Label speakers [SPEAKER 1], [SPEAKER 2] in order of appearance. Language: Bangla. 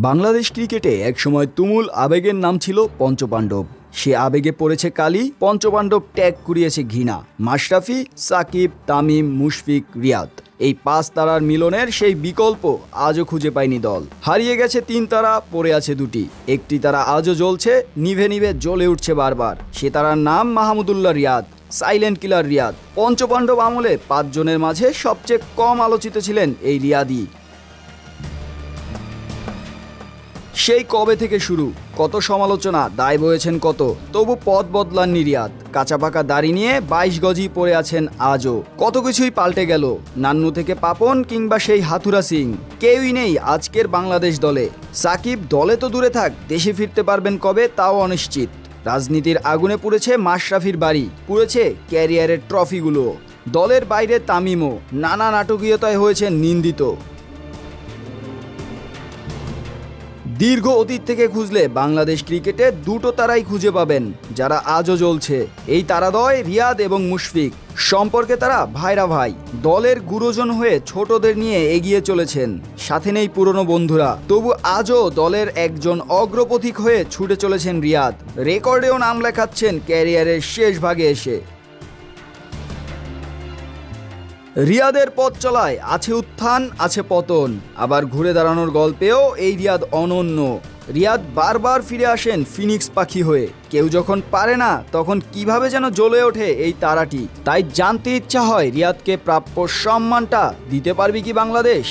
[SPEAKER 1] বাংলাদেশ ক্রিকেটে একসময় তুমুল আবেগের নাম ছিল পঞ্চপাণ্ডব। সে আবেগে পড়েছে কালি, পঞ্চপাণ্ডব ত্যাগ করিয়েছে ঘৃণা। মাশরাফি, সাকিব, তামিম, মুশফিক, রিয়াদ, এই পাঁচ তারার মিলনের সেই বিকল্প আজও খুঁজে পায়নি দল। হারিয়ে গেছে তিন তারা, পড়ে আছে দুটি। একটি তারা আজও জ্বলছে, নিভে নিভে জ্বলে উঠছে বারবার। সে তারার নাম মাহমুদুল্লাহ রিয়াদ, সাইলেন্ট কিলার রিয়াদ। পঞ্চপাণ্ডব আমলে 5 জনের মাঝে সবচেয়ে কম আলোচিত ছিলেন এই রিয়াদই। সেই কবে থেকে শুরু, কত সমালোচনা, দায় বয়েছেন কত, তবু পথ বদলাননি রিয়াদ। কাঁচা পাকা দাড়ি নিয়ে 22 গজই পড়ে আছেন আজও। কত কিছুই পাল্টে গেল, নান্নু থেকে পাপন কিংবা সেই হাথুরা সিং, কেউই নেই আজকের বাংলাদেশ দলে। সাকিব দলে তো দূরে থাক, দেশে ফিরতে পারবেন কবে তাও অনিশ্চিত। রাজনীতির আগুনে পুড়েছে মাশরাফির বাড়ি, পুড়েছে ক্যারিয়ারের ট্রফিগুলো। দলের বাইরে তামিমও নানা নাটকীয়তায় হয়েছে নিন্দিত। দীর্ঘ অতীত থেকে খুঁজলে বাংলাদেশ ক্রিকেটে দুটো তারাই খুঁজে পাবেন যারা আজও জ্বলছে। এই তারাদ্বয় রিয়াদ এবং মুশফিক। সম্পর্কে তারা ভাইরা ভাই, দলের গুরুজন হয়ে ছোটদের নিয়ে এগিয়ে চলেছেন। সাথে নেই পুরনো বন্ধুরা, তবু আজও দলের একজন অগ্রপথিক হয়ে ছুটে চলেছেন রিয়াদ। রেকর্ডেও নাম লেখাচ্ছেন ক্যারিয়ারের শেষ ভাগে এসে। রিয়াদের পথ চলায় আছে উত্থান, আছে পতন, আবার ঘুরে দাঁড়ানোর গল্পেও এই রিয়াদ অনন্য। রিয়াদ বারবার ফিরে আসেন ফিনিক্স পাখি হয়ে। কেউ যখন পারে না, তখন কিভাবে যেন জ্বলে ওঠে এই তারাটি। তাই জানতে ইচ্ছা হয়, রিয়াদকে প্রাপ্য সম্মানটা দিতে পারবে কি বাংলাদেশ?